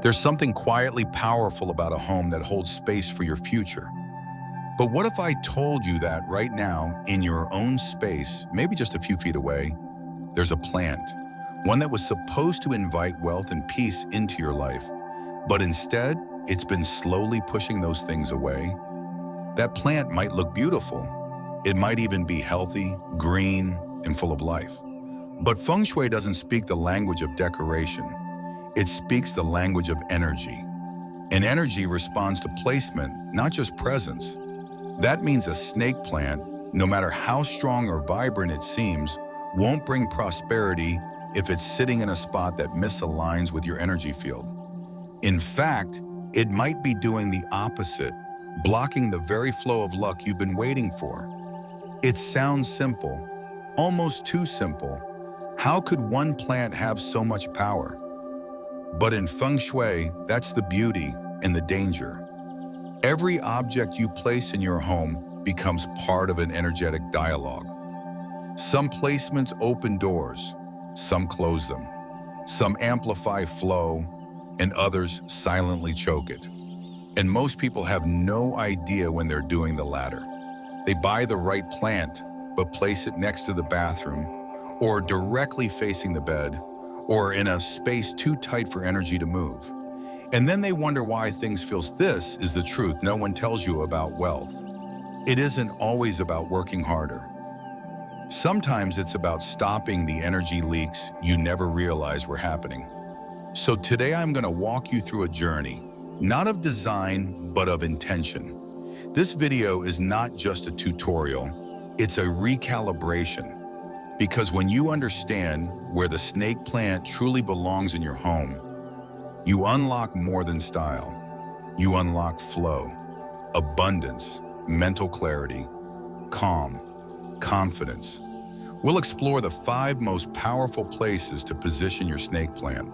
There's something quietly powerful about a home that holds space for your future. But what if I told you that right now, in your own space, maybe just a few feet away, there's a plant, one that was supposed to invite wealth and peace into your life, but instead, it's been slowly pushing those things away? That plant might look beautiful. It might even be healthy, green, and full of life. But Feng Shui doesn't speak the language of decoration. It speaks the language of energy. And energy responds to placement, not just presence. That means a snake plant, no matter how strong or vibrant it seems, won't bring prosperity if it's sitting in a spot that misaligns with your energy field. In fact, it might be doing the opposite, blocking the very flow of luck you've been waiting for. It sounds simple, almost too simple. How could one plant have so much power? But in Feng Shui, that's the beauty and the danger. Every object you place in your home becomes part of an energetic dialogue. Some placements open doors, some close them. Some amplify flow, and others silently choke it. And most people have no idea when they're doing the latter. They buy the right plant, but place it next to the bathroom, or directly facing the bed, or in a space too tight for energy to move. And then they wonder why things feel. This is the truth no one tells you about wealth. It isn't always about working harder. Sometimes it's about stopping the energy leaks you never realized were happening. So today I'm going to walk you through a journey, not of design, but of intention. This video is not just a tutorial, it's a recalibration. Because when you understand where the snake plant truly belongs in your home, you unlock more than style. You unlock flow, abundance, mental clarity, calm, confidence. We'll explore the 5 most powerful places to position your snake plant.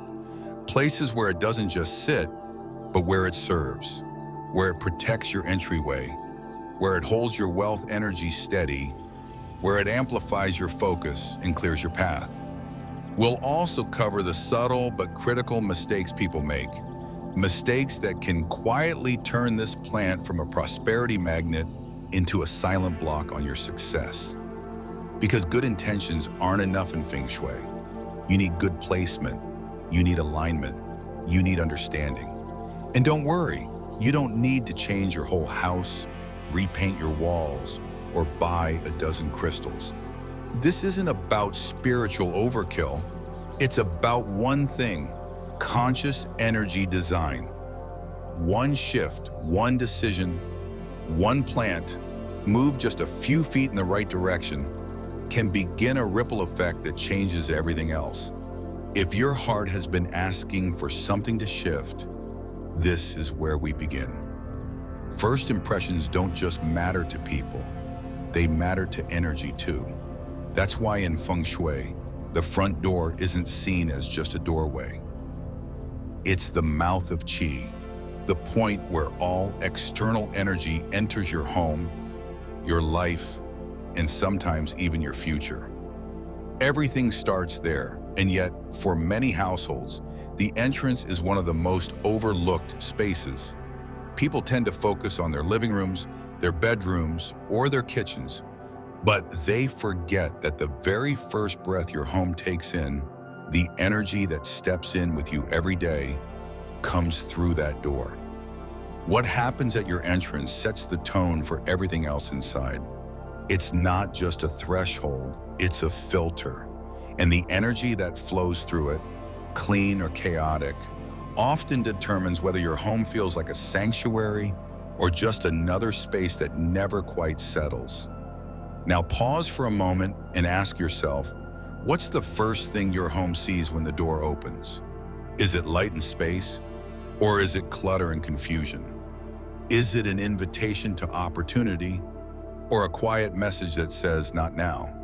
Places where it doesn't just sit, but where it serves, where it protects your entryway, where it holds your wealth energy steady, where it amplifies your focus and clears your path. We'll also cover the subtle but critical mistakes people make, mistakes that can quietly turn this plant from a prosperity magnet into a silent block on your success. Because good intentions aren't enough in Feng Shui. You need good placement, you need alignment, you need understanding. And don't worry, you don't need to change your whole house, repaint your walls, or buy a dozen crystals. This isn't about spiritual overkill. It's about one thing: conscious energy design. One shift, one decision, one plant, moved just a few feet in the right direction, can begin a ripple effect that changes everything else. If your heart has been asking for something to shift, this is where we begin. First impressions don't just matter to people, they matter to energy too. That's why in Feng Shui, the front door isn't seen as just a doorway. It's the mouth of Qi, the point where all external energy enters your home, your life, and sometimes even your future. Everything starts there, and yet, for many households, the entrance is one of the most overlooked spaces. People tend to focus on their living rooms, their bedrooms, or their kitchens, but they forget that the very first breath your home takes in, the energy that steps in with you every day, comes through that door. What happens at your entrance sets the tone for everything else inside. It's not just a threshold, it's a filter. And the energy that flows through it, clean or chaotic, often determines whether your home feels like a sanctuary or just another space that never quite settles. Now pause for a moment and ask yourself, what's the first thing your home sees when the door opens? Is it light and space? Or is it clutter and confusion? Is it an invitation to opportunity? Or a quiet message that says, not now?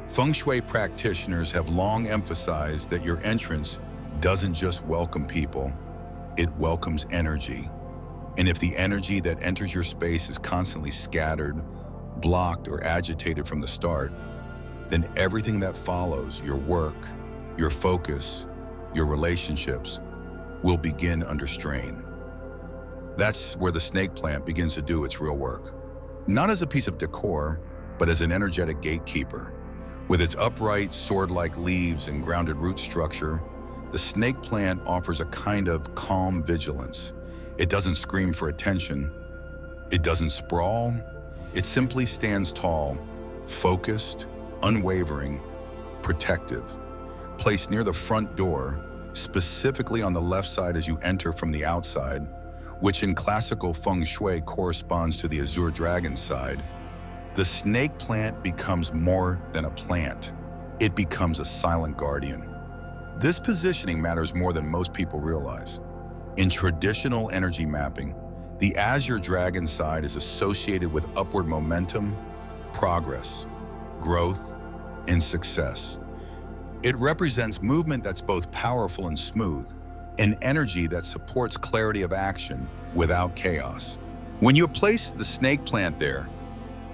Feng Shui practitioners have long emphasized that your entrance doesn't just welcome people, it welcomes energy. And if the energy that enters your space is constantly scattered, blocked, or agitated from the start, then everything that follows, your work, your focus, your relationships, will begin under strain. That's where the snake plant begins to do its real work. Not as a piece of decor, but as an energetic gatekeeper. With its upright, sword-like leaves and grounded root structure, the snake plant offers a kind of calm vigilance. It doesn't scream for attention. It doesn't sprawl. It simply stands tall, focused, unwavering, protective. Placed near the front door, specifically on the left side as you enter from the outside, which in classical Feng Shui corresponds to the azure dragon side, the snake plant becomes more than a plant. It becomes a silent guardian. This positioning matters more than most people realize. In traditional energy mapping, the azure dragon side is associated with upward momentum, progress, growth, and success. It represents movement that's both powerful and smooth, an energy that supports clarity of action without chaos. When you place the snake plant there,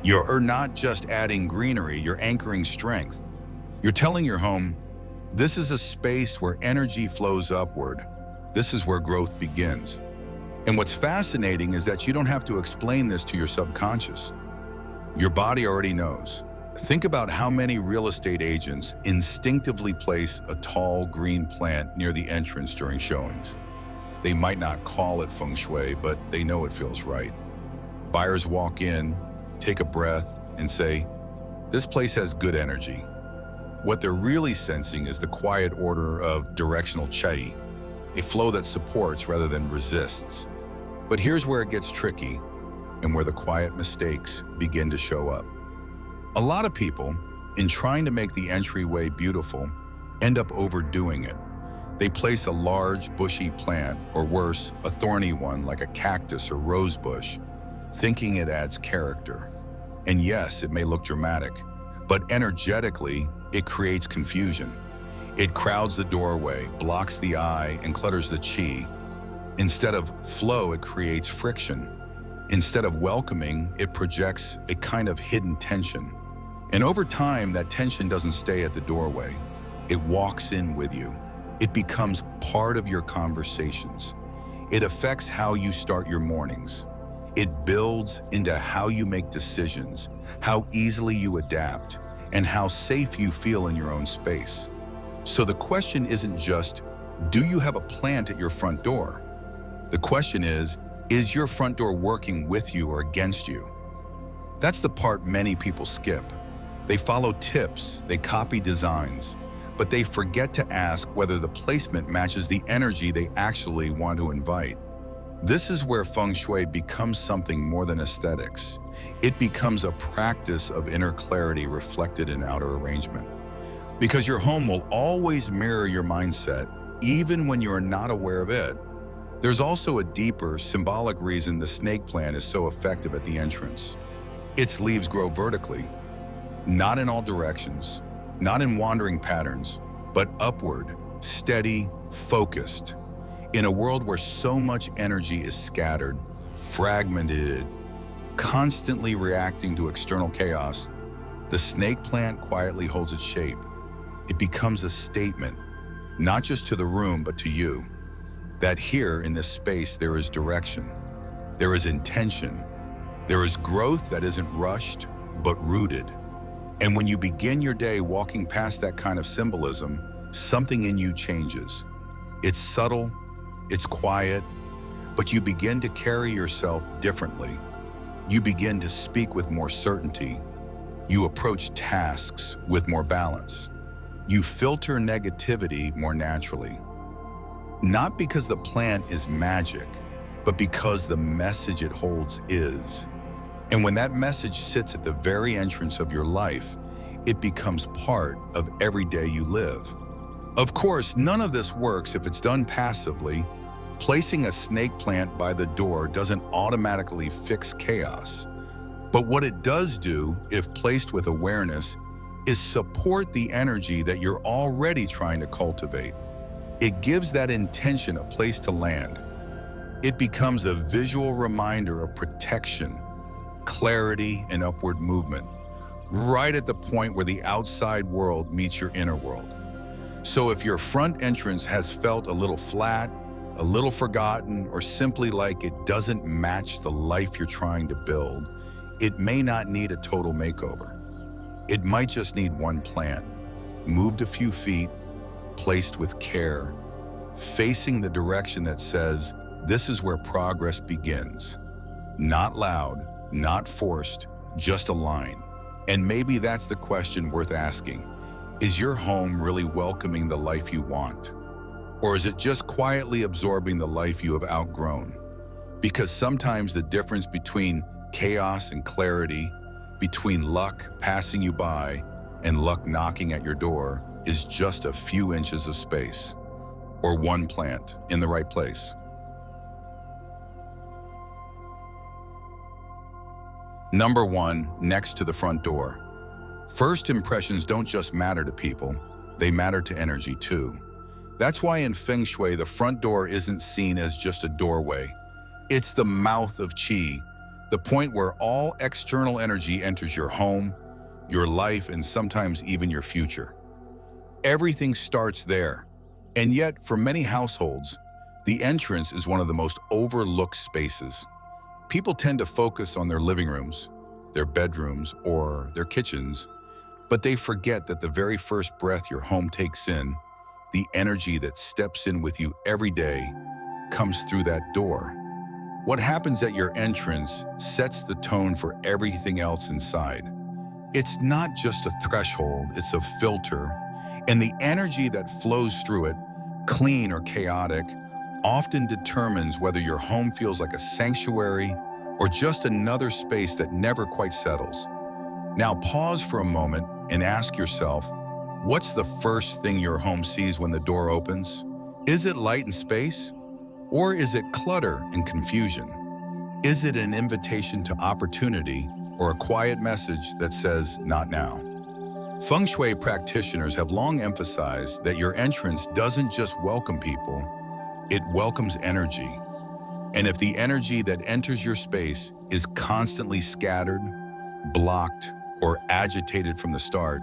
you're not just adding greenery, you're anchoring strength. You're telling your home, this is a space where energy flows upward. This is where growth begins. And what's fascinating is that you don't have to explain this to your subconscious. Your body already knows. Think about how many real estate agents instinctively place a tall green plant near the entrance during showings. They might not call it Feng Shui, but they know it feels right. Buyers walk in, take a breath, and say, this place has good energy. What they're really sensing is the quiet order of directional qi, a flow that supports rather than resists. But here's where it gets tricky and where the quiet mistakes begin to show up. A lot of people, in trying to make the entryway beautiful, end up overdoing it. They place a large, bushy plant, or worse, a thorny one like a cactus or rose bush, thinking it adds character. And yes, it may look dramatic, but energetically, it creates confusion. It crowds the doorway, blocks the eye, and clutters the qi. Instead of flow, it creates friction. Instead of welcoming, it projects a kind of hidden tension. And over time, that tension doesn't stay at the doorway. It walks in with you. It becomes part of your conversations. It affects how you start your mornings. It builds into how you make decisions, how easily you adapt, and how safe you feel in your own space. So the question isn't just, do you have a plant at your front door? The question is your front door working with you or against you? That's the part many people skip. They follow tips, they copy designs, but they forget to ask whether the placement matches the energy they actually want to invite. This is where Feng Shui becomes something more than aesthetics. It becomes a practice of inner clarity reflected in outer arrangement. Because your home will always mirror your mindset, even when you're not aware of it. There's also a deeper, symbolic reason the snake plant is so effective at the entrance. Its leaves grow vertically, not in all directions, not in wandering patterns, but upward, steady, focused. In a world where so much energy is scattered, fragmented, constantly reacting to external chaos, the snake plant quietly holds its shape. It becomes a statement, not just to the room, but to you, that here in this space there is direction, there is intention, there is growth that isn't rushed, but rooted. And when you begin your day walking past that kind of symbolism, something in you changes. It's subtle, it's quiet, but you begin to carry yourself differently. You begin to speak with more certainty. You approach tasks with more balance. You filter negativity more naturally. Not because the plant is magic, but because the message it holds is. And when that message sits at the very entrance of your life, it becomes part of every day you live. Of course, none of this works if it's done passively. Placing a snake plant by the door doesn't automatically fix chaos. But what it does do, if placed with awareness, is support the energy that you're already trying to cultivate. It gives that intention a place to land. It becomes a visual reminder of protection, clarity, and upward movement, right at the point where the outside world meets your inner world. So if your front entrance has felt a little flat, a little forgotten, or simply like it doesn't match the life you're trying to build, it may not need a total makeover. It might just need one plant, moved a few feet, placed with care, facing the direction that says, this is where progress begins. Not loud, not forced, just a line. And maybe that's the question worth asking. Is your home really welcoming the life you want? Or is it just quietly absorbing the life you have outgrown? Because sometimes the difference between chaos and clarity, between luck passing you by and luck knocking at your door, is just a few inches of space, or one plant in the right place. Number 1, next to the front door. First impressions don't just matter to people, they matter to energy too. That's why in Feng Shui, the front door isn't seen as just a doorway. It's the mouth of qi, the point where all external energy enters your home, your life, and sometimes even your future. Everything starts there. And yet, for many households, the entrance is one of the most overlooked spaces. People tend to focus on their living rooms, their bedrooms, or their kitchens, but they forget that the very first breath your home takes in, the energy that steps in with you every day, comes through that door. What happens at your entrance sets the tone for everything else inside. It's not just a threshold, it's a filter, and the energy that flows through it, clean or chaotic, often determines whether your home feels like a sanctuary or just another space that never quite settles. Now pause for a moment and ask yourself, what's the first thing your home sees when the door opens? Is it light and space? Or is it clutter and confusion? Is it an invitation to opportunity or a quiet message that says, not now? Feng Shui practitioners have long emphasized that your entrance doesn't just welcome people, it welcomes energy. And if the energy that enters your space is constantly scattered, blocked, or agitated from the start,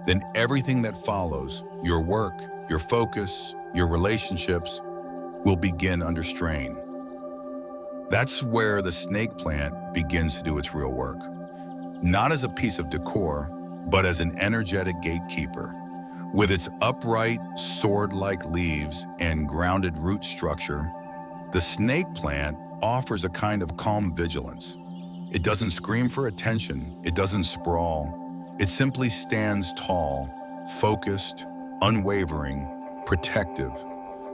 then everything that follows, your work, your focus, your relationships, will begin under strain. That's where the snake plant begins to do its real work. Not as a piece of decor, but as an energetic gatekeeper. With its upright, sword-like leaves and grounded root structure, the snake plant offers a kind of calm vigilance. It doesn't scream for attention, it doesn't sprawl. It simply stands tall, focused, unwavering, protective.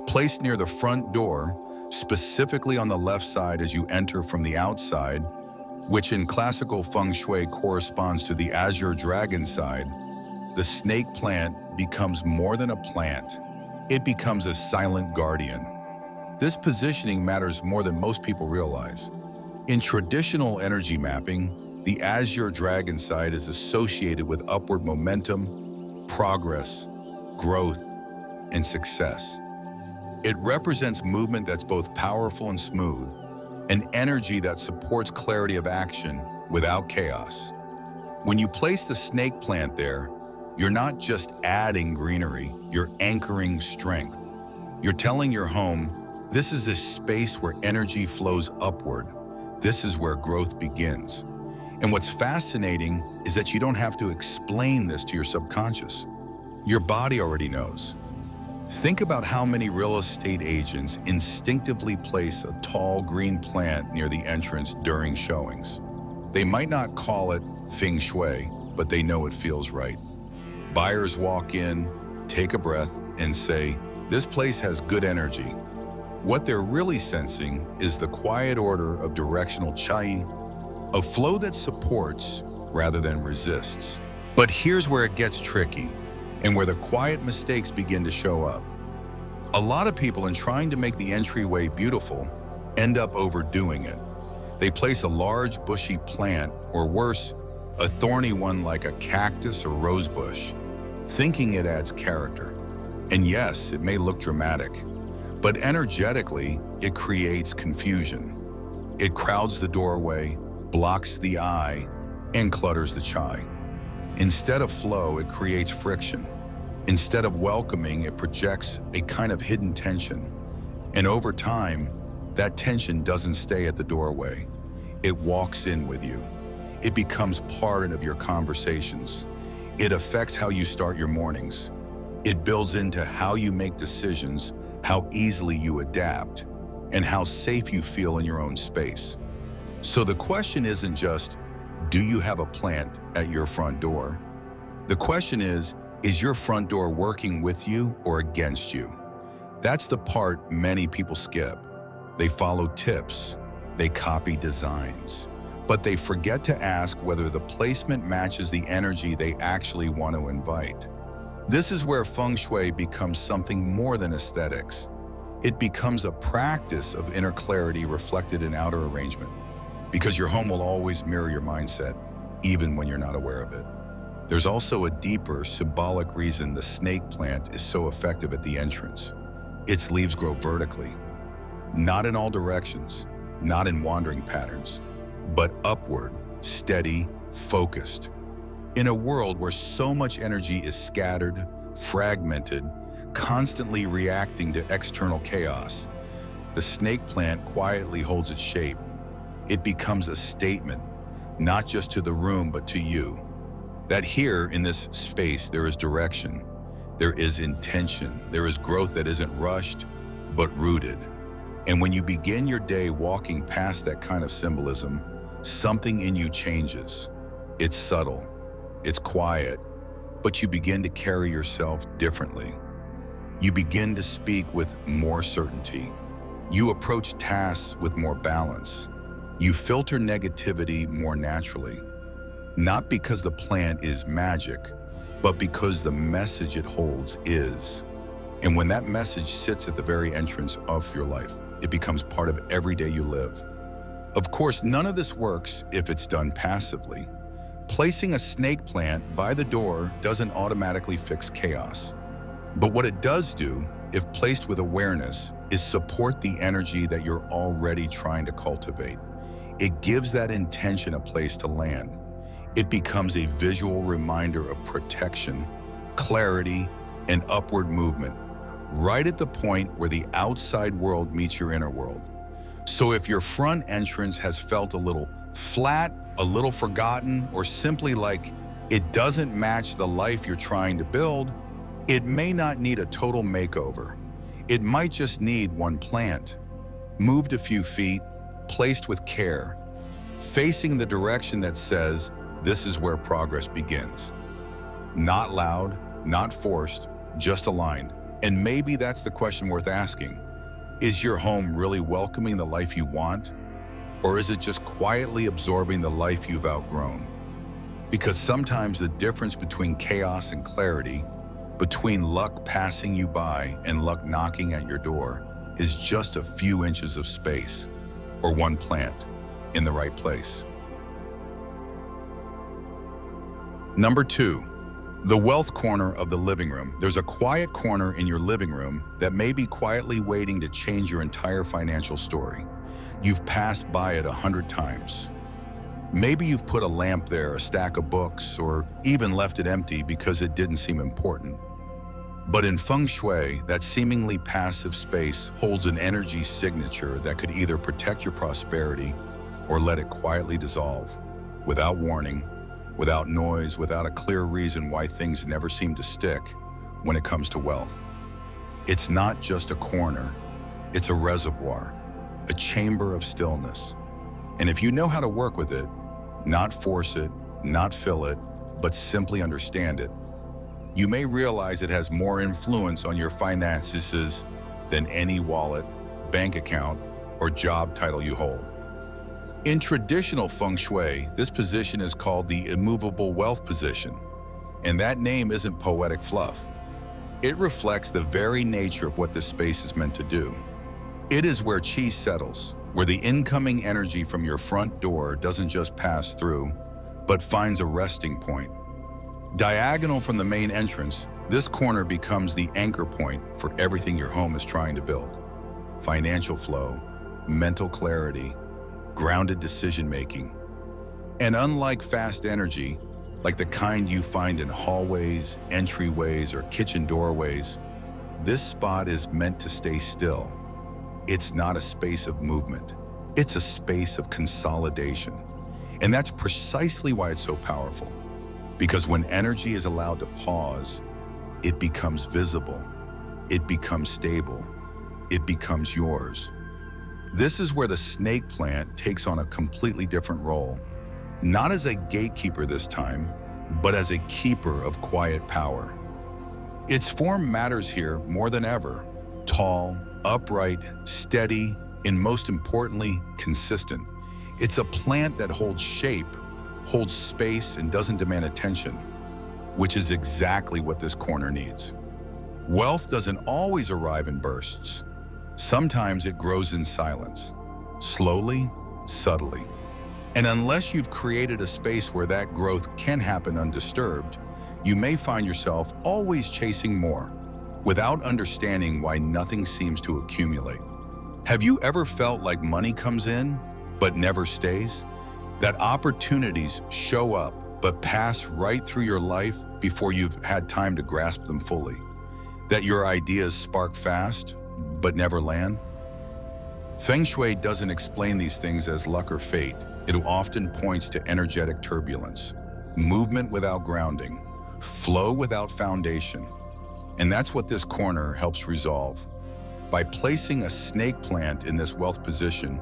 Placed near the front door, specifically on the left side as you enter from the outside, which in classical Feng Shui corresponds to the azure dragon side, the snake plant becomes more than a plant. It becomes a silent guardian. This positioning matters more than most people realize. In traditional energy mapping, the azure dragon side is associated with upward momentum, progress, growth, and success. It represents movement that's both powerful and smooth, an energy that supports clarity of action without chaos. When you place the snake plant there, you're not just adding greenery, you're anchoring strength. You're telling your home, this is a space where energy flows upward. This is where growth begins. And what's fascinating is that you don't have to explain this to your subconscious. Your body already knows. Think about how many real estate agents instinctively place a tall green plant near the entrance during showings. They might not call it Feng Shui, but they know it feels right. Buyers walk in, take a breath, and say, this place has good energy. What they're really sensing is the quiet order of directional qi, a flow that supports rather than resists. But here's where it gets tricky, and where the quiet mistakes begin to show up. A lot of people, in trying to make the entryway beautiful, end up overdoing it. They place a large bushy plant, or worse, a thorny one like a cactus or rose bush, thinking it adds character. And yes, it may look dramatic, but energetically, it creates confusion. It crowds the doorway, blocks the eye, and clutters the chai. Instead of flow, it creates friction. Instead of welcoming, it projects a kind of hidden tension. And over time, that tension doesn't stay at the doorway. It walks in with you. It becomes part of your conversations. It affects how you start your mornings. It builds into how you make decisions, how easily you adapt, and how safe you feel in your own space. So the question isn't just, do you have a plant at your front door? The question is your front door working with you or against you? That's the part many people skip. They follow tips, they copy designs, but they forget to ask whether the placement matches the energy they actually want to invite. This is where Feng Shui becomes something more than aesthetics. It becomes a practice of inner clarity reflected in outer arrangement, because your home will always mirror your mindset, even when you're not aware of it. There's also a deeper, symbolic reason the snake plant is so effective at the entrance. Its leaves grow vertically, not in all directions, not in wandering patterns, but upward, steady, focused. In a world where so much energy is scattered, fragmented, constantly reacting to external chaos, the snake plant quietly holds its shape. It becomes a statement, not just to the room, but to you. That here in this space, there is direction, there is intention, there is growth that isn't rushed, but rooted. And when you begin your day walking past that kind of symbolism, something in you changes. It's subtle, it's quiet, but you begin to carry yourself differently. You begin to speak with more certainty. You approach tasks with more balance. You filter negativity more naturally. Not because the plant is magic, but because the message it holds is. And when that message sits at the very entrance of your life, it becomes part of every day you live. Of course, none of this works if it's done passively. Placing a snake plant by the door doesn't automatically fix chaos. But what it does do, if placed with awareness, is support the energy that you're already trying to cultivate. It gives that intention a place to land. It becomes a visual reminder of protection, clarity, and upward movement, right at the point where the outside world meets your inner world. So if your front entrance has felt a little flat, a little forgotten, or simply like it doesn't match the life you're trying to build, it may not need a total makeover. It might just need one plant, moved a few feet, placed with care, facing the direction that says, this is where progress begins. Not loud, not forced, just aligned. And maybe that's the question worth asking. Is your home really welcoming the life you want? Or is it just quietly absorbing the life you've outgrown? Because sometimes the difference between chaos and clarity, between luck passing you by and luck knocking at your door, is just a few inches of space, or one plant in the right place. Number 2, the wealth corner of the living room. There's a quiet corner in your living room that may be quietly waiting to change your entire financial story. You've passed by it 100 times. Maybe you've put a lamp there, a stack of books, or even left it empty because it didn't seem important. But in Feng Shui, that seemingly passive space holds an energy signature that could either protect your prosperity or let it quietly dissolve, without warning, without noise, without a clear reason why things never seem to stick when it comes to wealth. It's not just a corner, it's a reservoir, a chamber of stillness. And if you know how to work with it, not force it, not fill it, but simply understand it, you may realize it has more influence on your finances than any wallet, bank account, or job title you hold. In traditional Feng Shui, this position is called the immovable wealth position, and that name isn't poetic fluff. It reflects the very nature of what this space is meant to do. It is where qi settles, where the incoming energy from your front door doesn't just pass through, but finds a resting point. Diagonal from the main entrance, this corner becomes the anchor point for everything your home is trying to build. Financial flow, mental clarity, grounded decision-making. And unlike fast energy, like the kind you find in hallways, entryways, or kitchen doorways, this spot is meant to stay still. It's not a space of movement. It's a space of consolidation. And that's precisely why it's so powerful. Because when energy is allowed to pause, it becomes visible, it becomes stable, it becomes yours. This is where the snake plant takes on a completely different role. Not as a gatekeeper this time, but as a keeper of quiet power. Its form matters here more than ever. Tall, upright, steady, and most importantly, consistent. It's a plant that holds shape, holds space, and doesn't demand attention, which is exactly what this corner needs. Wealth doesn't always arrive in bursts. Sometimes it grows in silence, slowly, subtly. And unless you've created a space where that growth can happen undisturbed, you may find yourself always chasing more, without understanding why nothing seems to accumulate. Have you ever felt like money comes in, but never stays? That opportunities show up, but pass right through your life before you've had time to grasp them fully? That your ideas spark fast, but never land? Feng Shui doesn't explain these things as luck or fate. It often points to energetic turbulence, movement without grounding, flow without foundation. And that's what this corner helps resolve. By placing a snake plant in this wealth position,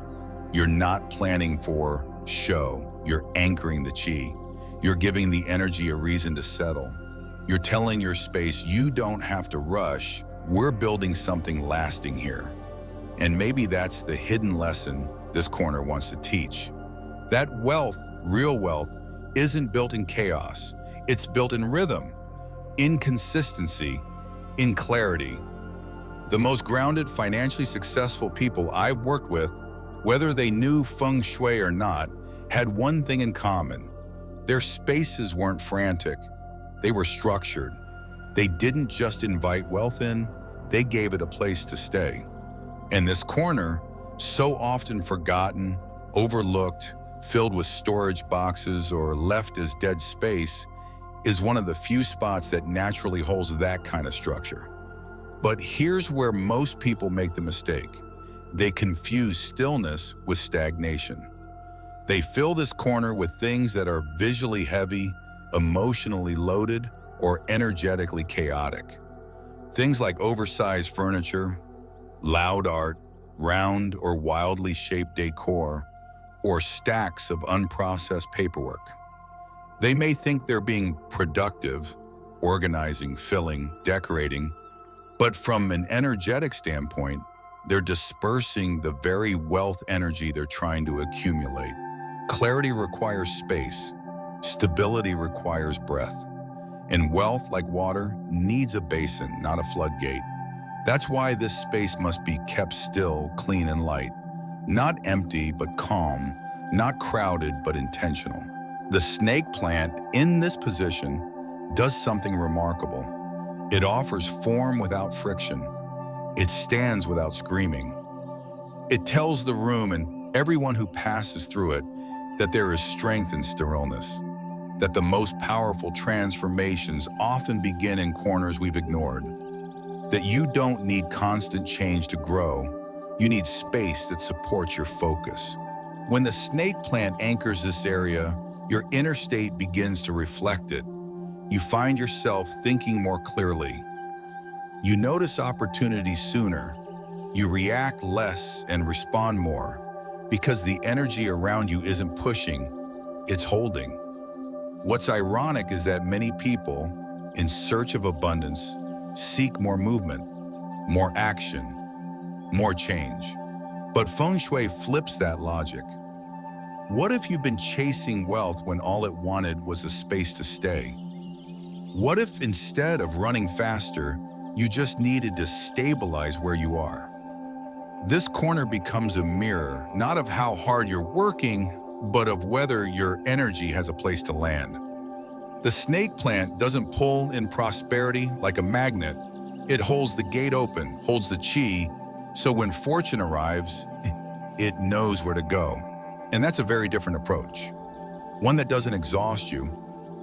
you're not planning for show, you're anchoring the chi. You're giving the energy a reason to settle. You're telling your space you don't have to rush, we're building something lasting here. And maybe that's the hidden lesson this corner wants to teach. That wealth, real wealth, isn't built in chaos. It's built in rhythm, in consistency, in clarity. The most grounded, financially successful people I've worked with, whether they knew Feng Shui or not, had one thing in common. Their spaces weren't frantic. They were structured. They didn't just invite wealth in, they gave it a place to stay. And this corner, so often forgotten, overlooked, filled with storage boxes or left as dead space, is one of the few spots that naturally holds that kind of structure. But here's where most people make the mistake. They confuse stillness with stagnation. They fill this corner with things that are visually heavy, emotionally loaded, or energetically chaotic. Things like oversized furniture, loud art, round or wildly shaped decor, or stacks of unprocessed paperwork. They may think they're being productive, organizing, filling, decorating, but from an energetic standpoint, they're dispersing the very wealth energy they're trying to accumulate. Clarity requires space. Stability requires breath. And wealth, like water, needs a basin, not a floodgate. That's why this space must be kept still, clean, and light. Not empty, but calm. Not crowded, but intentional. The snake plant, in this position, does something remarkable. It offers form without friction. It stands without screaming. It tells the room and everyone who passes through it that there is strength in stillness, that the most powerful transformations often begin in corners we've ignored, that you don't need constant change to grow, you need space that supports your focus. When the snake plant anchors this area, your inner state begins to reflect it. You find yourself thinking more clearly. You notice opportunities sooner. You react less and respond more because the energy around you isn't pushing, it's holding. What's ironic is that many people, in search of abundance, seek more movement, more action, more change. But Feng Shui flips that logic. What if you've been chasing wealth when all it wanted was a space to stay? What if instead of running faster, you just needed to stabilize where you are? This corner becomes a mirror, not of how hard you're working, but of whether your energy has a place to land. The snake plant doesn't pull in prosperity like a magnet. It holds the gate open, holds the chi, so when fortune arrives, it knows where to go. And that's a very different approach. One that doesn't exhaust you,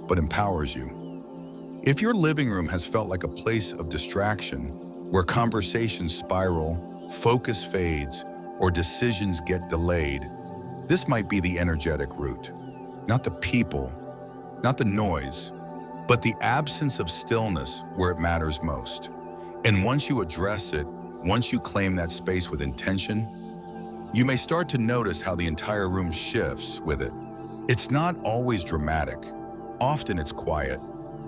but empowers you. If your living room has felt like a place of distraction, where conversations spiral, focus fades, or decisions get delayed, this might be the energetic root. Not the people, not the noise, but the absence of stillness where it matters most. And once you address it, once you claim that space with intention, you may start to notice how the entire room shifts with it. It's not always dramatic. Often it's quiet,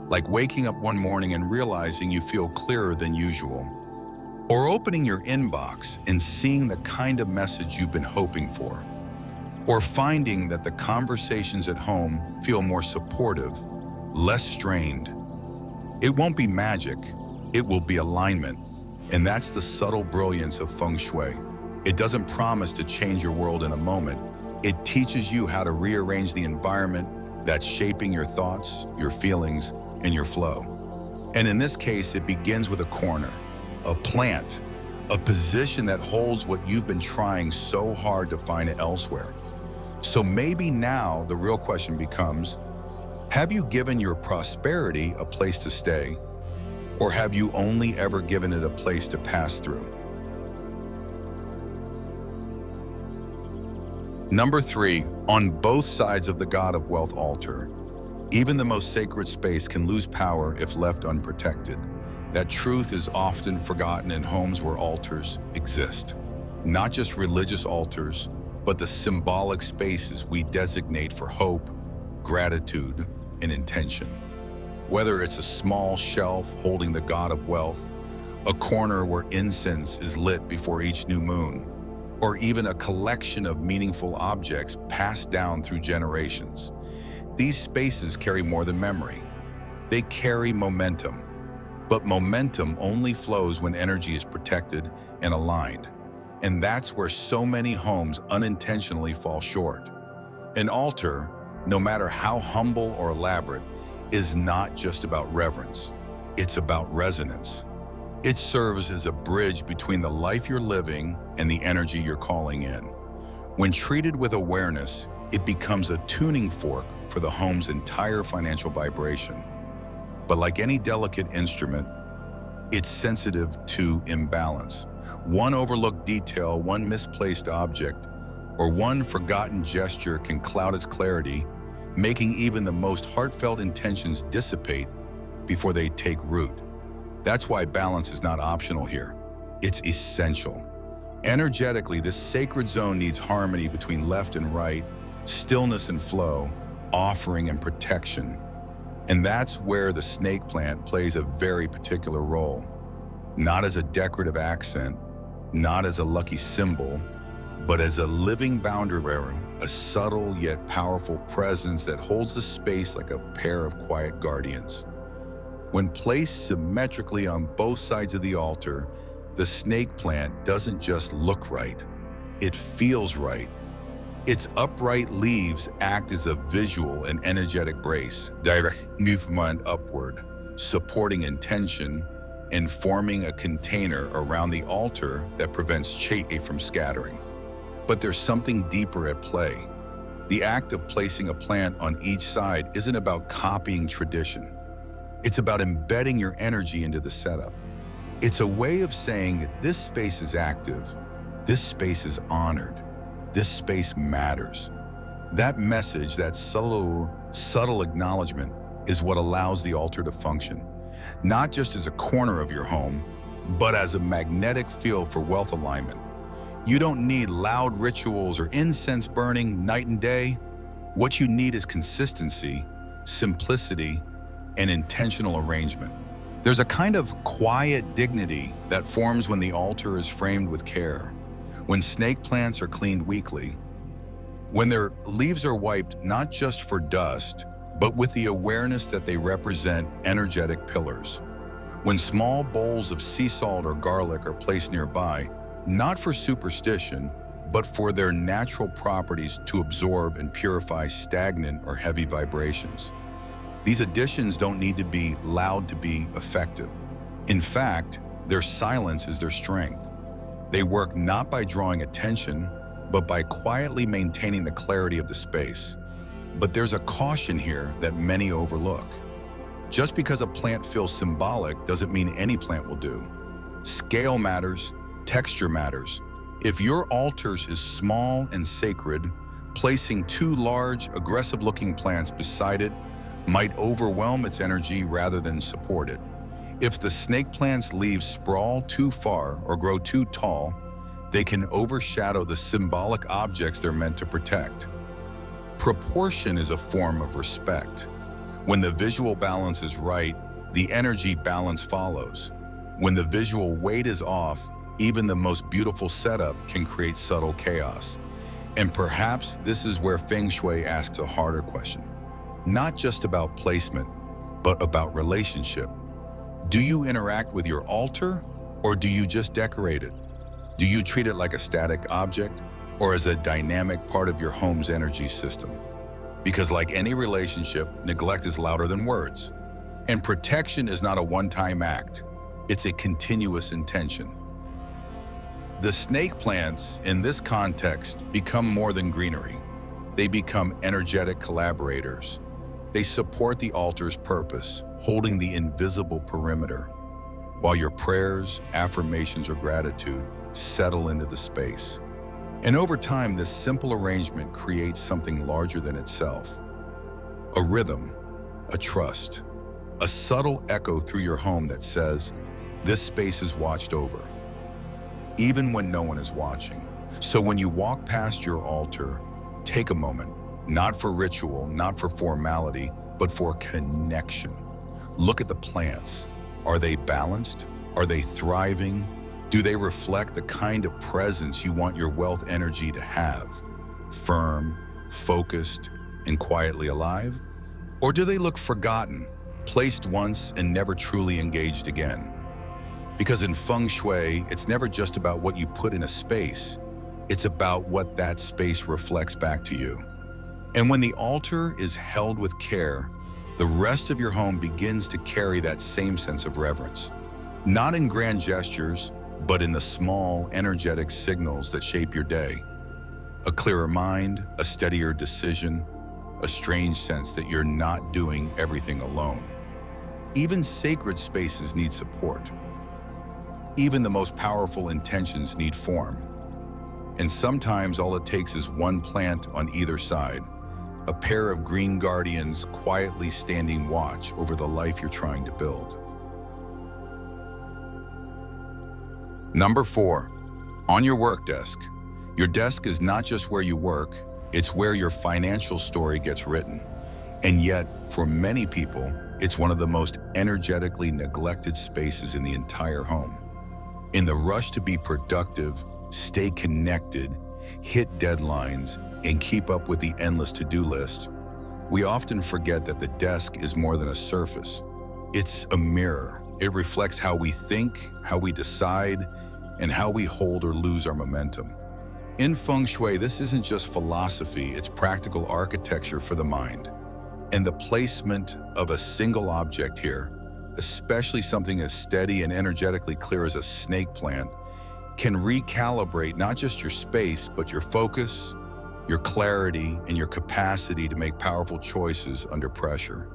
like waking up one morning and realizing you feel clearer than usual. Or opening your inbox and seeing the kind of message you've been hoping for. Or finding that the conversations at home feel more supportive, less strained. It won't be magic, it will be alignment. And that's the subtle brilliance of Feng Shui. It doesn't promise to change your world in a moment. It teaches you how to rearrange the environment that's shaping your thoughts, your feelings, and your flow. And in this case, it begins with a corner, a plant, a position that holds what you've been trying so hard to find elsewhere. So maybe now the real question becomes, have you given your prosperity a place to stay, or have you only ever given it a place to pass through? Number 3, on both sides of the God of Wealth altar, even the most sacred space can lose power if left unprotected. That truth is often forgotten in homes where altars exist. Not just religious altars, but the symbolic spaces we designate for hope, gratitude, and intention. Whether it's a small shelf holding the God of Wealth, a corner where incense is lit before each new moon, or even a collection of meaningful objects passed down through generations. These spaces carry more than memory. They carry momentum. But momentum only flows when energy is protected and aligned. And that's where so many homes unintentionally fall short. An altar, no matter how humble or elaborate, is not just about reverence. It's about resonance. It serves as a bridge between the life you're living and the energy you're calling in. When treated with awareness, it becomes a tuning fork for the home's entire financial vibration. But like any delicate instrument, it's sensitive to imbalance. One overlooked detail, one misplaced object, or one forgotten gesture can cloud its clarity, making even the most heartfelt intentions dissipate before they take root. That's why balance is not optional here. It's essential. Energetically, this sacred zone needs harmony between left and right, stillness and flow, offering and protection. And that's where the snake plant plays a very particular role. Not as a decorative accent, not as a lucky symbol, but as a living boundary, a subtle yet powerful presence that holds the space like a pair of quiet guardians. When placed symmetrically on both sides of the altar, the snake plant doesn't just look right, it feels right. Its upright leaves act as a visual and energetic brace, direct movement upward, supporting intention and forming a container around the altar that prevents chi from scattering. But there's something deeper at play. The act of placing a plant on each side isn't about copying tradition. It's about embedding your energy into the setup. It's a way of saying that this space is active, this space is honored, this space matters. That message, that subtle acknowledgement is what allows the altar to function, not just as a corner of your home, but as a magnetic field for wealth alignment. You don't need loud rituals or incense burning night and day. What you need is consistency, simplicity, and intentional arrangement. There's a kind of quiet dignity that forms when the altar is framed with care, when snake plants are cleaned weekly, when their leaves are wiped not just for dust, but with the awareness that they represent energetic pillars, when small bowls of sea salt or garlic are placed nearby, not for superstition, but for their natural properties to absorb and purify stagnant or heavy vibrations. These additions don't need to be loud to be effective. In fact, their silence is their strength. They work not by drawing attention, but by quietly maintaining the clarity of the space. But there's a caution here that many overlook. Just because a plant feels symbolic doesn't mean any plant will do. Scale matters, Texture matters. If your altar is small and sacred, placing two large, aggressive-looking plants beside it might overwhelm its energy rather than support it. If the snake plant's leaves sprawl too far or grow too tall, they can overshadow the symbolic objects they're meant to protect. Proportion is a form of respect. When the visual balance is right, the energy balance follows. When the visual weight is off, even the most beautiful setup can create subtle chaos. And perhaps this is where Feng Shui asks a harder question. Not just about placement, but about relationship. Do you interact with your altar, or do you just decorate it? Do you treat it like a static object, or as a dynamic part of your home's energy system? Because like any relationship, neglect is louder than words. And protection is not a one-time act. It's a continuous intention. The snake plants, in this context, become more than greenery. They become energetic collaborators. They support the altar's purpose, holding the invisible perimeter, while your prayers, affirmations, or gratitude settle into the space. And over time, this simple arrangement creates something larger than itself. A rhythm, a trust, a subtle echo through your home that says, this space is watched over, even when no one is watching. So when you walk past your altar, take a moment, not for ritual, not for formality, but for connection. Look at the plants. Are they balanced? Are they thriving? Do they reflect the kind of presence you want your wealth energy to have? Firm, focused, and quietly alive? Or do they look forgotten, placed once and never truly engaged again? Because in Feng Shui, it's never just about what you put in a space. It's about what that space reflects back to you. And when the altar is held with care, the rest of your home begins to carry that same sense of reverence. Not in grand gestures, but in the small, energetic signals that shape your day. A clearer mind, a steadier decision, a strange sense that you're not doing everything alone. Even sacred spaces need support. Even the most powerful intentions need form. And sometimes all it takes is one plant on either side, a pair of green guardians quietly standing watch over the life you're trying to build. Number 4, on your work desk. Your desk is not just where you work, it's where your financial story gets written. And yet, for many people, it's one of the most energetically neglected spaces in the entire home. In the rush to be productive, stay connected, hit deadlines, and keep up with the endless to-do list, we often forget that the desk is more than a surface. It's a mirror. It reflects how we think, how we decide, and how we hold or lose our momentum. In Feng Shui, this isn't just philosophy, it's practical architecture for the mind. And the placement of a single object here, especially something as steady and energetically clear as a snake plant, can recalibrate not just your space, but your focus, your clarity, and your capacity to make powerful choices under pressure.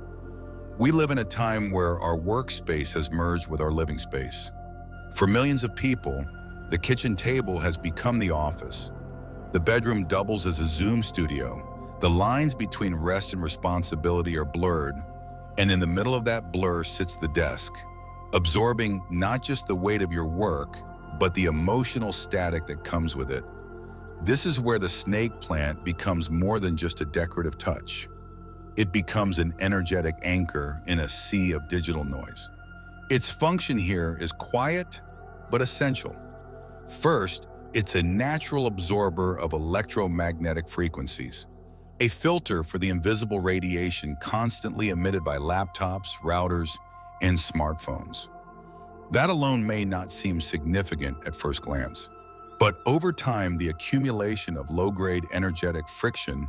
We live in a time where our workspace has merged with our living space. For millions of people, the kitchen table has become the office. The bedroom doubles as a Zoom studio. The lines between rest and responsibility are blurred, and in the middle of that blur sits the desk, absorbing not just the weight of your work, but the emotional static that comes with it. This is where the snake plant becomes more than just a decorative touch. It becomes an energetic anchor in a sea of digital noise. Its function here is quiet, but essential. First, it's a natural absorber of electromagnetic frequencies, a filter for the invisible radiation constantly emitted by laptops, routers, and smartphones. That alone may not seem significant at first glance, but over time, the accumulation of low-grade energetic friction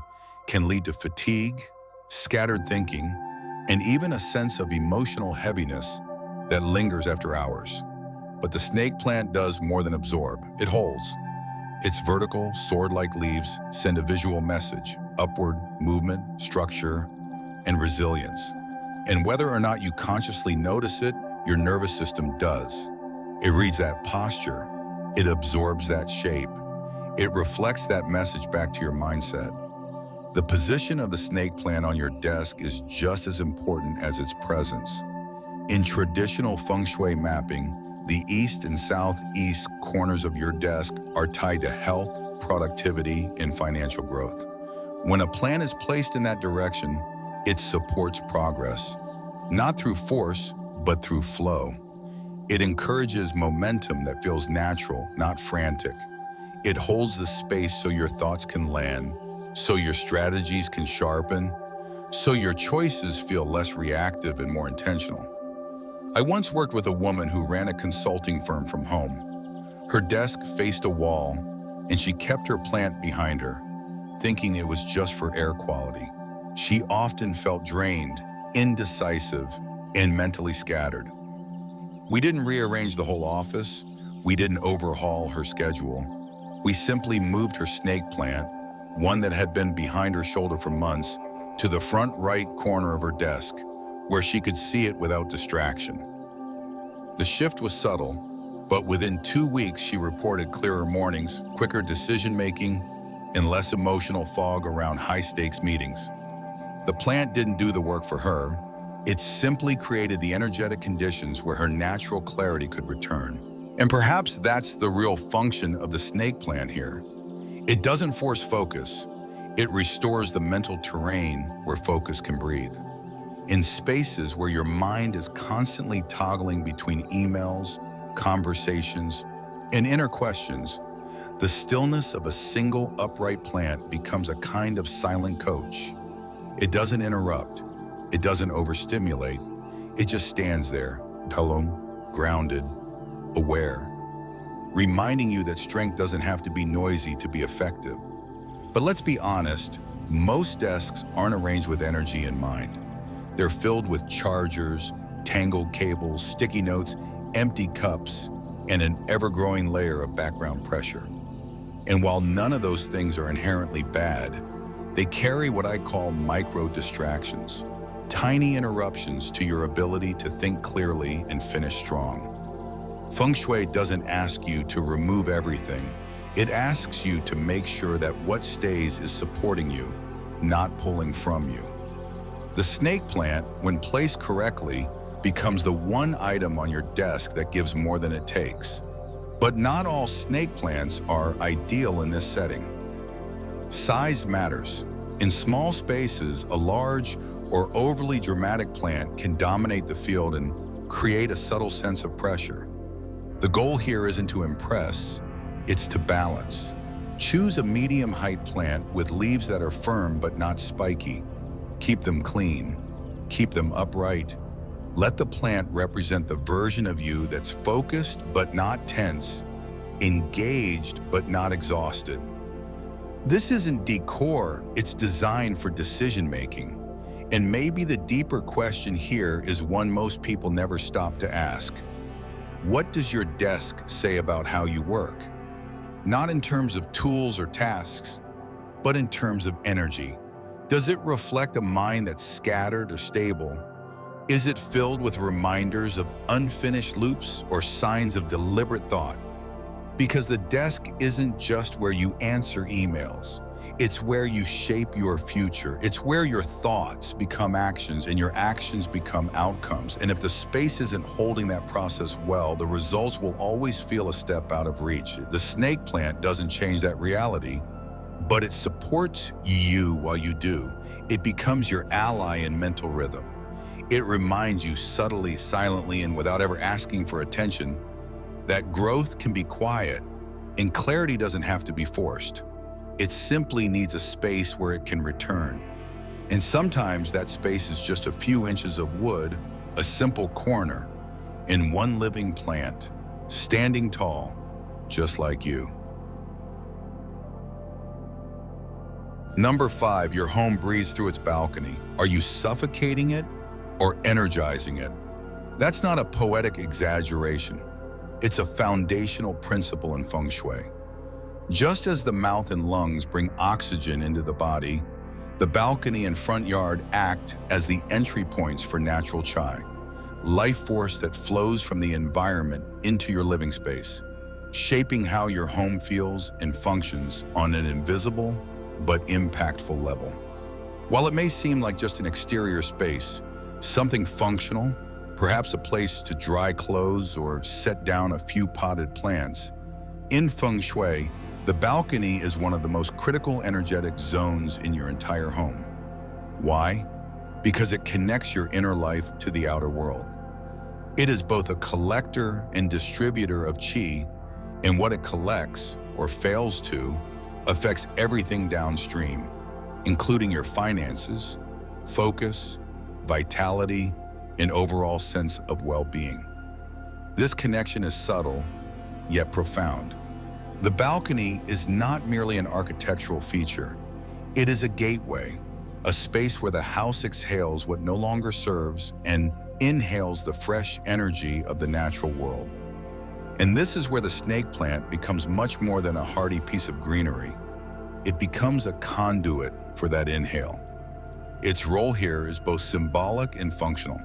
can lead to fatigue, scattered thinking, and even a sense of emotional heaviness that lingers after hours. But the snake plant does more than absorb, it holds. Its vertical, sword-like leaves send a visual message: upward movement, structure, and resilience. And whether or not you consciously notice it, your nervous system does. It reads that posture, It absorbs that shape. It reflects that message back to your mindset. The position of the snake plant on your desk is just as important as its presence. In traditional Feng Shui mapping, the east and southeast corners of your desk are tied to health, productivity, and financial growth. When a plant is placed in that direction, it supports progress, not through force, but through flow. It encourages momentum that feels natural, not frantic. It holds the space so your thoughts can land, so your strategies can sharpen, so your choices feel less reactive and more intentional. I once worked with a woman who ran a consulting firm from home. Her desk faced a wall, and she kept her plant behind her, thinking it was just for air quality. She often felt drained, indecisive, and mentally scattered. We didn't rearrange the whole office. We didn't overhaul her schedule. We simply moved her snake plant, one that had been behind her shoulder for months, to the front right corner of her desk, where she could see it without distraction. The shift was subtle, but within 2 weeks she reported clearer mornings, quicker decision-making, and less emotional fog around high-stakes meetings. The plant didn't do the work for her. It simply created the energetic conditions where her natural clarity could return. And perhaps that's the real function of the snake plant here. It doesn't force focus. It restores the mental terrain where focus can breathe. In spaces where your mind is constantly toggling between emails, conversations, and inner questions, the stillness of a single upright plant becomes a kind of silent coach. It doesn't interrupt. It doesn't overstimulate. It just stands there, calm, grounded, aware, reminding you that strength doesn't have to be noisy to be effective. But let's be honest, most desks aren't arranged with energy in mind. They're filled with chargers, tangled cables, sticky notes, empty cups, and an ever-growing layer of background pressure. And while none of those things are inherently bad, they carry what I call micro-distractions, tiny interruptions to your ability to think clearly and finish strong. Feng Shui doesn't ask you to remove everything. It asks you to make sure that what stays is supporting you, not pulling from you. The snake plant, when placed correctly, becomes the one item on your desk that gives more than it takes. But not all snake plants are ideal in this setting. Size matters. In small spaces, a large or overly dramatic plant can dominate the field and create a subtle sense of pressure. The goal here isn't to impress, it's to balance. Choose a medium-height plant with leaves that are firm but not spiky. Keep them clean. Keep them upright. Let the plant represent the version of you that's focused but not tense, engaged but not exhausted. This isn't decor, it's designed for decision-making. And maybe the deeper question here is one most people never stop to ask. What does your desk say about how you work? Not in terms of tools or tasks, but in terms of energy. Does it reflect a mind that's scattered or stable? Is it filled with reminders of unfinished loops or signs of deliberate thought? Because the desk isn't just where you answer emails. It's where you shape your future. It's where your thoughts become actions and your actions become outcomes. And if the space isn't holding that process well, the results will always feel a step out of reach. The snake plant doesn't change that reality, but it supports you while you do. It becomes your ally in mental rhythm. It reminds you subtly, silently, and without ever asking for attention that growth can be quiet and clarity doesn't have to be forced. It simply needs a space where it can return. And sometimes that space is just a few inches of wood, a simple corner, and one living plant, standing tall, just like you. Number 5, your home breathes through its balcony. Are you suffocating it or energizing it? That's not a poetic exaggeration. It's a foundational principle in Feng Shui. Just as the mouth and lungs bring oxygen into the body, the balcony and front yard act as the entry points for natural chi, life force that flows from the environment into your living space. shaping how your home feels and functions on an invisible but impactful level. While it may seem like just an exterior space, something functional, perhaps a place to dry clothes or set down a few potted plants, in Feng Shui, the balcony is one of the most critical energetic zones in your entire home. Why? Because it connects your inner life to the outer world. It is both a collector and distributor of qi, and what it collects, or fails to, affects everything downstream, including your finances, focus, vitality, and overall sense of well-being. This connection is subtle, yet profound. The balcony is not merely an architectural feature. It is a gateway, a space where the house exhales what no longer serves and inhales the fresh energy of the natural world. And this is where the snake plant becomes much more than a hardy piece of greenery. It becomes a conduit for that inhale. Its role here is both symbolic and functional.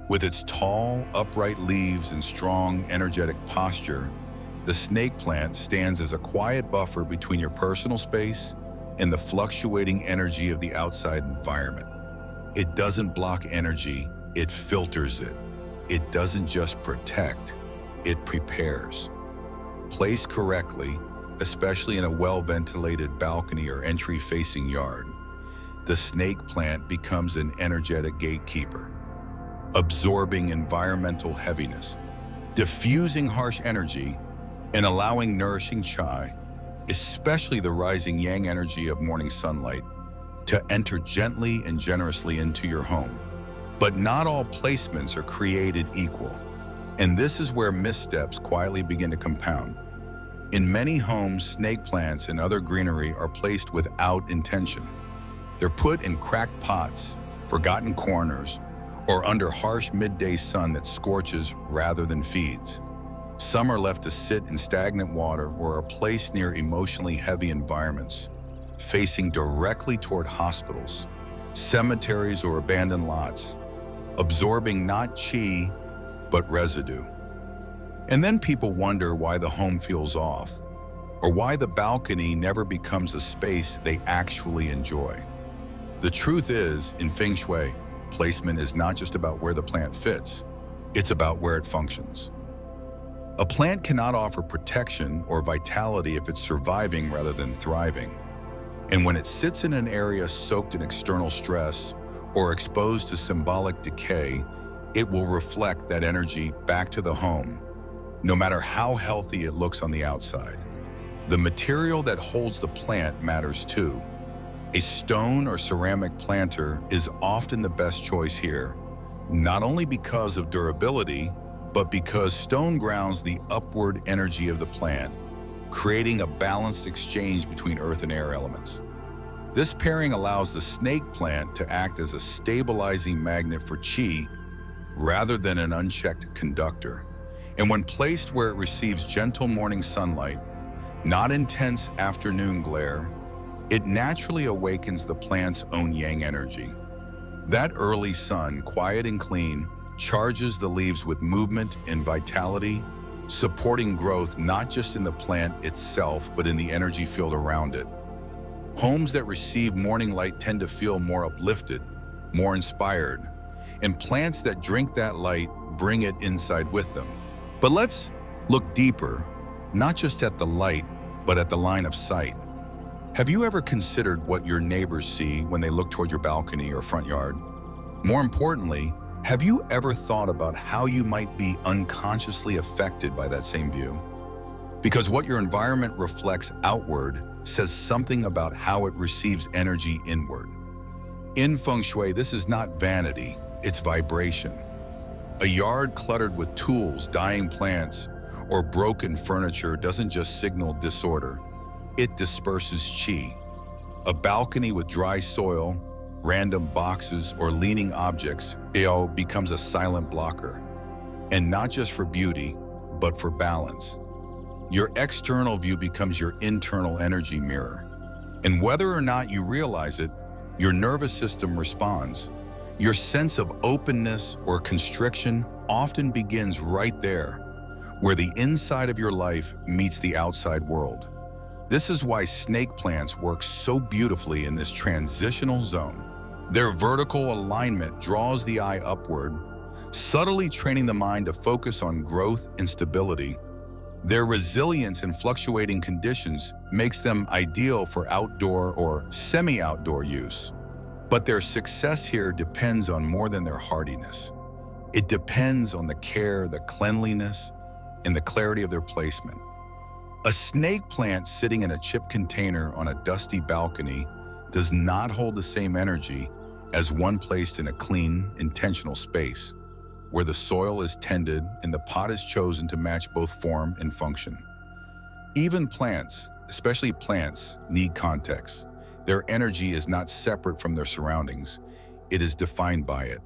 With its tall, upright leaves and strong, energetic posture, the snake plant stands as a quiet buffer between your personal space and the fluctuating energy of the outside environment. It doesn't block energy, it filters it. It doesn't just protect, it prepares. Placed correctly, especially in a well-ventilated balcony or entry-facing yard, the snake plant becomes an energetic gatekeeper, absorbing environmental heaviness, diffusing harsh energy, and allowing nourishing chai, especially the rising yang energy of morning sunlight, to enter gently and generously into your home. But not all placements are created equal, and this is where missteps quietly begin to compound. In many homes, snake plants and other greenery are placed without intention. They're put in cracked pots, forgotten corners, or under harsh midday sun that scorches rather than feeds. Some are left to sit in stagnant water or are placed near emotionally heavy environments, facing directly toward hospitals, cemeteries, or abandoned lots, absorbing not qi, but residue. And then people wonder why the home feels off, or why the balcony never becomes a space they actually enjoy. The truth is, in Feng Shui, placement is not just about where the plant fits, it's about where it functions. A plant cannot offer protection or vitality if it's surviving rather than thriving. And when it sits in an area soaked in external stress or exposed to symbolic decay, it will reflect that energy back to the home, no matter how healthy it looks on the outside. The material that holds the plant matters too. A stone or ceramic planter is often the best choice here, not only because of durability, but because stone grounds the upward energy of the plant, creating a balanced exchange between earth and air elements. This pairing allows the snake plant to act as a stabilizing magnet for qi rather than an unchecked conductor. And when placed where it receives gentle morning sunlight, not intense afternoon glare, it naturally awakens the plant's own yang energy. That early sun, quiet and clean, charges the leaves with movement and vitality, supporting growth not just in the plant itself, but in the energy field around it. Homes that receive morning light tend to feel more uplifted, more inspired, and plants that drink that light bring it inside with them. But let's look deeper, not just at the light, but at the line of sight. Have you ever considered what your neighbors see when they look toward your balcony or front yard? More importantly, have you ever thought about how you might be unconsciously affected by that same view? Because what your environment reflects outward says something about how it receives energy inward. In Feng Shui, this is not vanity, it's vibration. A yard cluttered with tools, dying plants, or broken furniture doesn't just signal disorder, it disperses qi. A balcony with dry soil, random boxes, or leaning objects, becomes a silent blocker. And not just for beauty, but for balance. Your external view becomes your internal energy mirror. And whether or not you realize it, your nervous system responds. Your sense of openness or constriction often begins right there, where the inside of your life meets the outside world. This is why snake plants work so beautifully in this transitional zone. Their vertical alignment draws the eye upward, subtly training the mind to focus on growth and stability. Their resilience in fluctuating conditions makes them ideal for outdoor or semi-outdoor use. But their success here depends on more than their hardiness. It depends on the care, the cleanliness, and the clarity of their placement. A snake plant sitting in a chip container on a dusty balcony does not hold the same energy as one placed in a clean, intentional space, where the soil is tended and the pot is chosen to match both form and function. Even plants, especially plants, need context. Their energy is not separate from their surroundings. It is defined by it.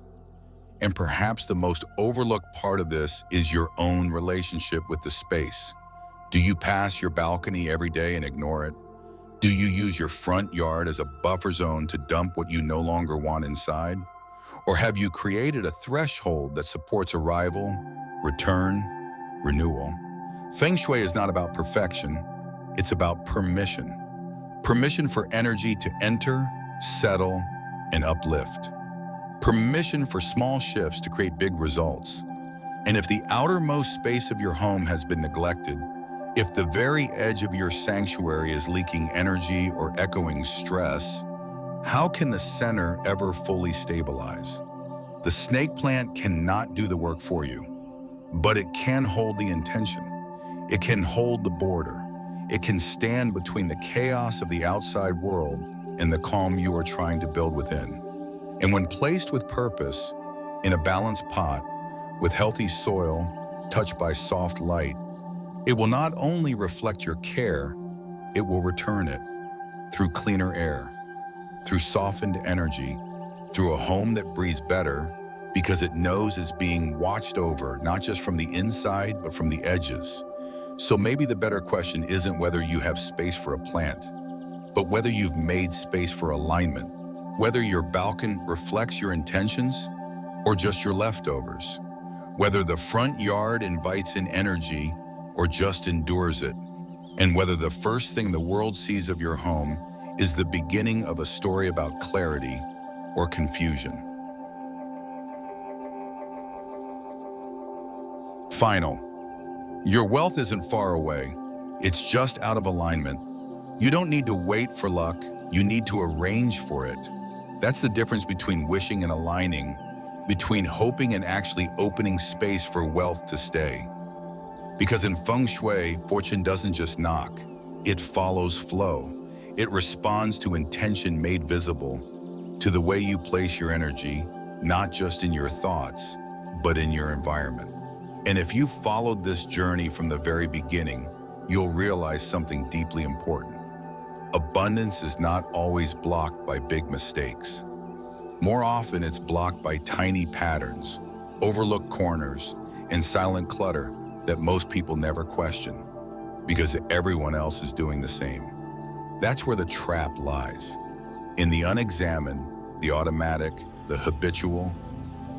And perhaps the most overlooked part of this is your own relationship with the space. Do you pass your balcony every day and ignore it? Do you use your front yard as a buffer zone to dump what you no longer want inside? Or have you created a threshold that supports arrival, return, renewal? Feng Shui is not about perfection, it's about permission. Permission for energy to enter, settle, and uplift. Permission for small shifts to create big results. And if the outermost space of your home has been neglected, if the very edge of your sanctuary is leaking energy or echoing stress, how can the center ever fully stabilize? The snake plant cannot do the work for you, but it can hold the intention. It can hold the border. It can stand between the chaos of the outside world and the calm you are trying to build within. And when placed with purpose, in a balanced pot, with healthy soil, touched by soft light, it will not only reflect your care, it will return it through cleaner air, through softened energy, through a home that breathes better because it knows it's being watched over, not just from the inside, but from the edges. So maybe the better question isn't whether you have space for a plant, but whether you've made space for alignment, whether your balcony reflects your intentions or just your leftovers, whether the front yard invites in energy or just endures it, and whether the first thing the world sees of your home is the beginning of a story about clarity or confusion. Final. Your wealth isn't far away. It's just out of alignment. You don't need to wait for luck. You need to arrange for it. That's the difference between wishing and aligning, between hoping and actually opening space for wealth to stay. Because in Feng Shui, fortune doesn't just knock. It follows flow. It responds to intention made visible, to the way you place your energy, not just in your thoughts, but in your environment. And if you followed this journey from the very beginning, you'll realize something deeply important. Abundance is not always blocked by big mistakes. More often, it's blocked by tiny patterns, overlooked corners, and silent clutter that most people never question, because everyone else is doing the same. That's where the trap lies. In the unexamined, the automatic, the habitual,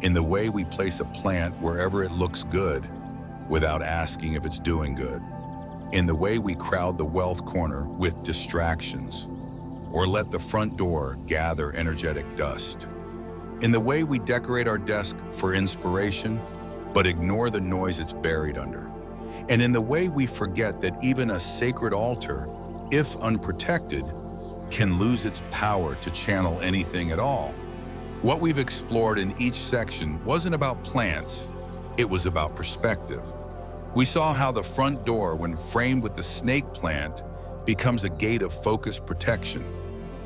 in the way we place a plant wherever it looks good without asking if it's doing good, in the way we crowd the wealth corner with distractions, or let the front door gather energetic dust, in the way we decorate our desk for inspiration, but ignore the noise it's buried under, and in the way we forget that even a sacred altar, if unprotected, can lose its power to channel anything at all. What we've explored in each section wasn't about plants, it was about perspective. We saw how the front door, when framed with the snake plant, becomes a gate of focused protection.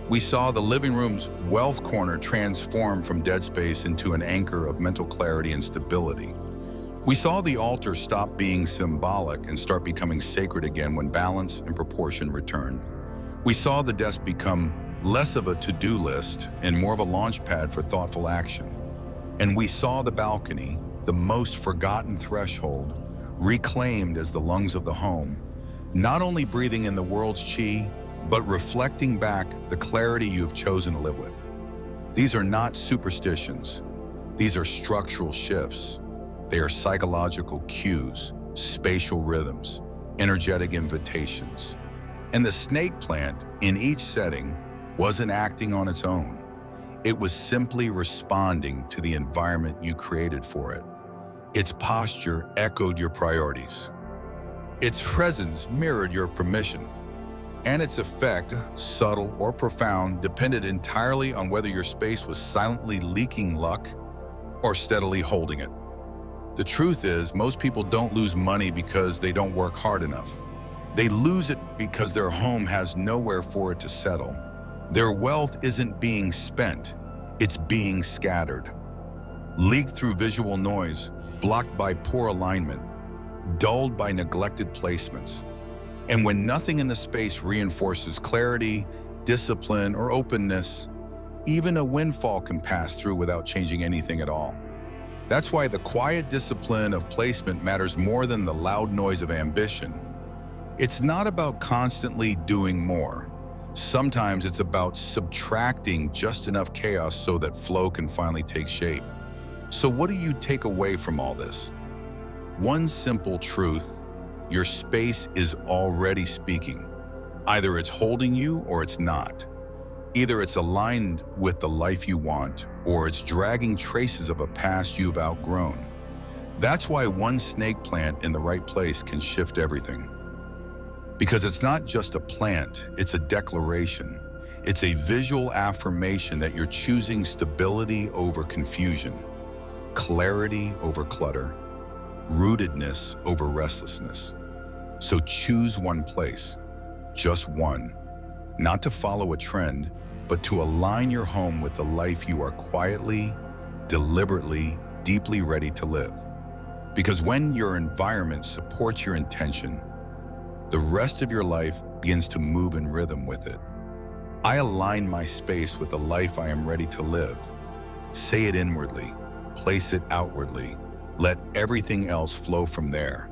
We saw the living room's wealth corner transform from dead space into an anchor of mental clarity and stability. We saw the altar stop being symbolic and start becoming sacred again when balance and proportion returned. We saw the desk become less of a to-do list and more of a launch pad for thoughtful action. And we saw the balcony, the most forgotten threshold, reclaimed as the lungs of the home, not only breathing in the world's chi, but reflecting back the clarity you have chosen to live with. These are not superstitions. These are structural shifts. They are psychological cues. spatial rhythms, energetic invitations. And the snake plant, in each setting, wasn't acting on its own. It was simply responding to the environment you created for it. Its posture echoed your priorities. Its presence mirrored your permission. And its effect, subtle or profound, depended entirely on whether your space was silently leaking luck or steadily holding it. The truth is, most people don't lose money because they don't work hard enough. They lose it because their home has nowhere for it to settle. Their wealth isn't being spent, it's being scattered. Leaked through visual noise, blocked by poor alignment, dulled by neglected placements. And when nothing in the space reinforces clarity, discipline, or openness, even a windfall can pass through without changing anything at all. That's why the quiet discipline of placement matters more than the loud noise of ambition. It's not about constantly doing more. Sometimes it's about subtracting just enough chaos so that flow can finally take shape. So what do you take away from all this? One simple truth: your space is already speaking. Either it's holding you or it's not. Either it's aligned with the life you want, or it's dragging traces of a past you've outgrown. That's why one snake plant in the right place can shift everything. Because it's not just a plant, it's a declaration. It's a visual affirmation that you're choosing stability over confusion, clarity over clutter, rootedness over restlessness. So choose one place, just one, not to follow a trend, but to align your home with the life you are quietly, deliberately, deeply ready to live. Because when your environment supports your intention, the rest of your life begins to move in rhythm with it. I align my space with the life I am ready to live. Say it inwardly, place it outwardly. Let everything else flow from there.